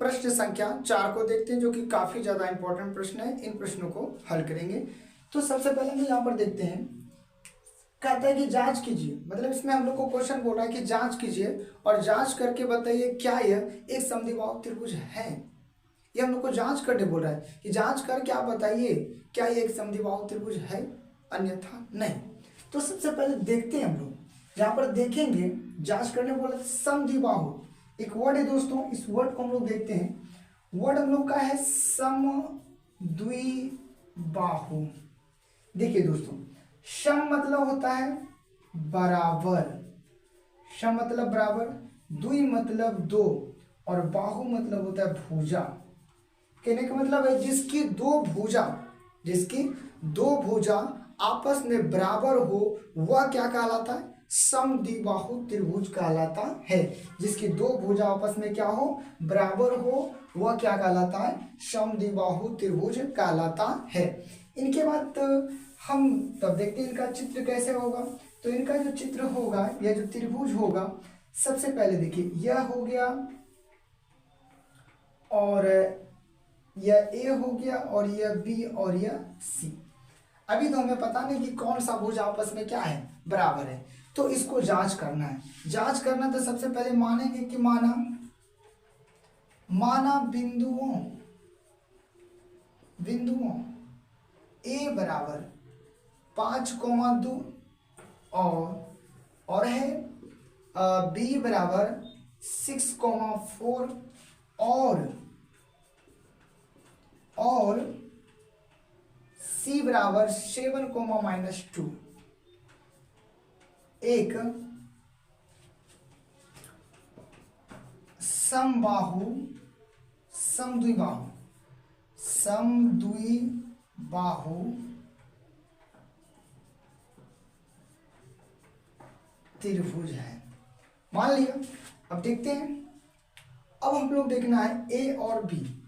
प्रश्न संख्या 4 को देखते हैं, जो कि काफी ज्यादा इंपॉर्टेंट प्रश्न है। इन प्रश्नों को हल करेंगे। तो सबसे पहले हम यहाँ पर देखते हैं, कहता है कि जांच कीजिए, मतलब इसमें हम लोग को क्वेश्चन बोल रहा है कि जांच कीजिए और जांच करके बताइए क्या यह एक समद्विबाहु त्रिभुज है। ये हम लोग को जांच करने बोल रहा है कि जांच करके आप बताइए क्या ये एक समद्विबाहु त्रिभुज है, अन्यथा नहीं। तो सबसे पहले देखते हैं हम लोग, यहाँ पर देखेंगे जांच करने बोला समद्विबाहु, एक वर्ड है दोस्तों, इस वर्ड को हम लोग देखते हैं। वर्ड हम लोग का है समद्विबाहु। देखिए दोस्तों, सम मतलब होता है बराबर, सम मतलब बराबर, द्वि मतलब दो, और बाहु मतलब होता है भुजा। कहने का मतलब है जिसकी दो भुजा आपस में बराबर हो वह क्या कहलाता है, समद्विबाहु त्रिभुज कहलाता है। जिसकी दो भुजा आपस में क्या हो, बराबर हो, वह क्या कहलाता है, समद्विबाहु त्रिभुज कहलाता है। इनके बाद हम तब देखते हैं इनका चित्र कैसे होगा। तो इनका जो चित्र होगा, यह जो त्रिभुज होगा, सबसे पहले देखिए यह हो गया और यह ए हो गया और यह बी और यह सी। अभी तो हमें पता नहीं कि कौन सा भुज आपस में क्या है, बराबर है। तो इसको जांच करना है। जांच करना तो सबसे पहले मानेंगे कि माना बिंदुओं ए बराबर 5,2 और है बी बराबर 6,4 और सी बराबर 7,-2 एक समद्विबाहु त्रिभुज है, मान लिया। अब देखते हैं, अब हम लोग देखना है ए और बी।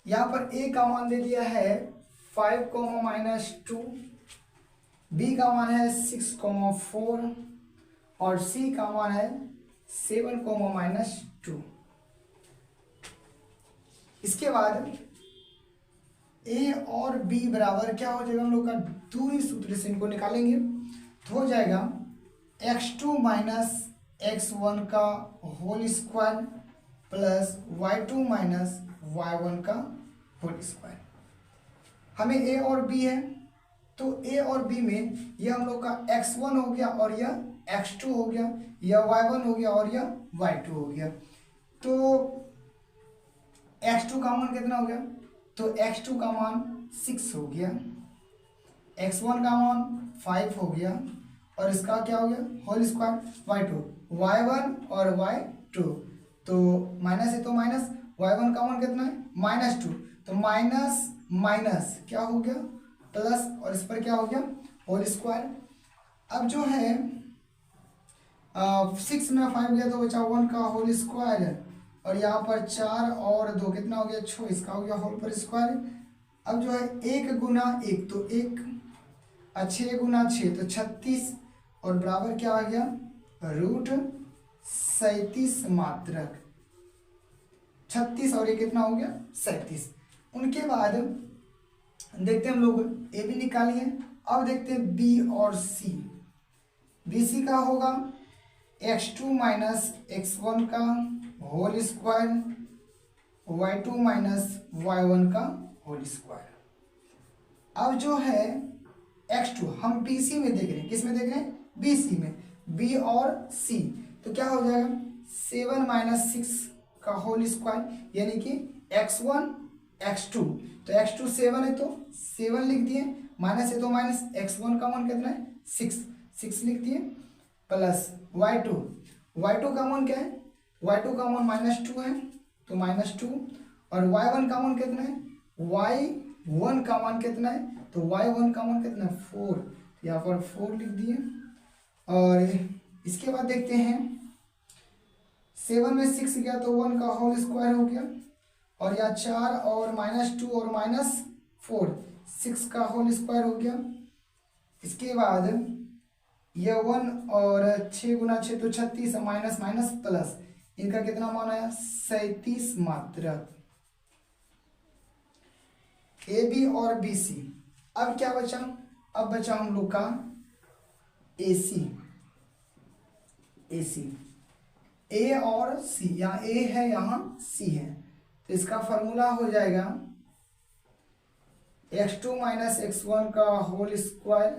यहां पर ए का मान दे दिया है 5,-2, बी का मान है 6,4 और सी का मान है 7,-2। इसके बाद ए और बी बराबर क्या हो जाएगा, हम लोग का दूरी सूत्र से इनको निकालेंगे तो हो जाएगा x2 माइनस x1 का whole square plus y2 minus y1 का होल स्क्वायर। हमें ए और बी है, तो ए और बी में यह हम लोग का x1 हो गया और यह x2 हो गया, यह y1 हो गया और यह y2 हो गया। तो x2 का मान कितना हो गया, तो x2 का मान 6 हो गया, x1 का मान 5 हो गया और इसका क्या हो गया, होल स्क्वायर y2, y1 और y2। तो माइनस है तो माइनस, y1 का मान कितना है, -2, तो माइनस माइनस क्या हो गया, प्लस, और इस पर क्या हो गया, होल स्क्वायर। अब जो है 6 में 5 गया तो बचा 1 का होल स्क्वायर, और यहाँ पर 4 और 2 कितना हो गया, 6, इसका हो गया होल पर स्क्वायर। अब जो है 1 गुना 1 तो 1, 6 गुना 6 तो 36, और बराबर क्या आ गया, √37 मात्रक। 36 और ये कितना हो गया, 37। उनके बाद देखते हैं हम लोग ए भी निकालिए। अब देखते हैं बी और सी। बी सी का होगा x2 माइनस x1 का whole square, y2 minus y1 का होल स्क्वायर। अब जो है x2 हम BC में देख रहे हैं, किस में देख रहे हैं, BC में, B और C। तो क्या हो जाएगा 7 माइनस 6 का होल स्क्वायर, यानी कि x1 x2, तो x2 7 है तो 7 लिख दिए, माइनस है तो माइनस, x1 का मान कितना है 6 लिख दिए, प्लस y2 का मान क्या है, y2 का मान -2 है तो -2, और y1 का मान कितना है, y1 का मान कितना है, तो y1 का मान कितना है 4, यहाँ पर 4 लिख दिए। और इसके बाद देखते हैं 7 में 6 गया तो 1 का होल स्क्वायर हो गया, और यहाँ 4 और -2 और -4, 6 का होल स्क्वायर हो गया। इसके बाद यह 1 और 6 गुना 6 तो 36, माइनस माइनस प्लस, इनका कितना मान आया 37 मात्रक। ए बी और बी सी। अब क्या बचा, अब बचा हम लोग का ए सी। ए सी, ए और सी, यहाँ ए है यहाँ सी है, तो इसका फॉर्मूला हो जाएगा x2 माइनस x1 का whole square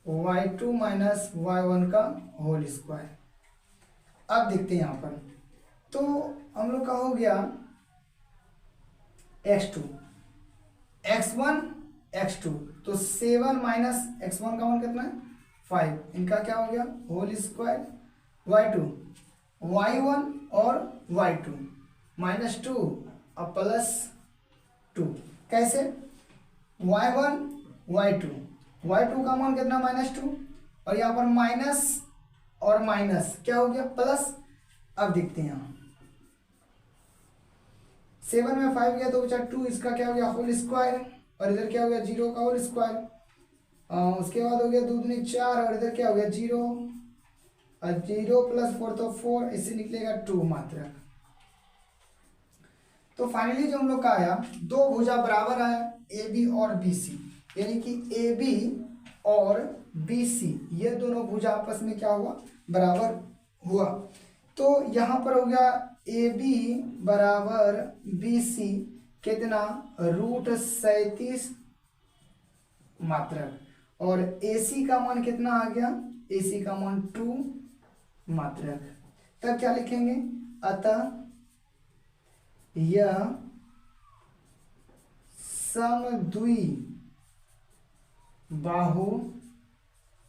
y2 minus y1 का होल स्क्वायर। अब देखते हैं यहाँ पर, तो हम लोग का हो गया x2 x1 x2, तो 7 माइनस x1 का मान कितना है 5, इनका क्या हो गया होल स्क्वायर y2 y1 और y2 -2 और +2। कैसे, y1 y2 का मान कितना -2 और यहाँ पर माइनस और माइनस क्या हो गया प्लस। अब देखते हैं यहाँ 7 में 5 गया तो बचा 2, इसका क्या हो गया होल स्क्वायर और इधर क्या हो गया 0 का होल स्क्वायर। उसके बाद हो गया 2 दूनी 4 और इधर क्या हो गया 0 और 0 + 4 तो 4, इससे निकलेगा 2 मात्रक। तो फाइनली जो हम लोग का आया, दो भुजा बराबर आया ए बी और बी सी, यानी कि ए बी और बी सी ये दोनों भुजा आपस में क्या हुआ बराबर हुआ। तो यहाँ पर हो गया ए बी बराबर बी सी कितना √37 मात्रक, और ए सी का मान कितना आ गया, ए सी का मान 2 मात्रक। तब क्या लिखेंगे, अतः यह समद्वि बाहु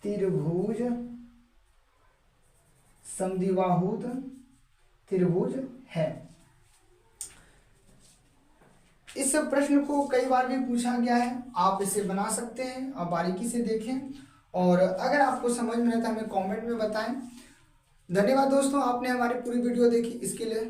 त्रिभुज समद्विबाहुत त्रिभुज है। इस प्रश्न को कई बार भी पूछा गया है, आप इसे बना सकते हैं, आप बारीकी से देखें, और अगर आपको समझ में आता है हमें कमेंट में बताएं। धन्यवाद दोस्तों, आपने हमारी पूरी वीडियो देखी, इसके लिए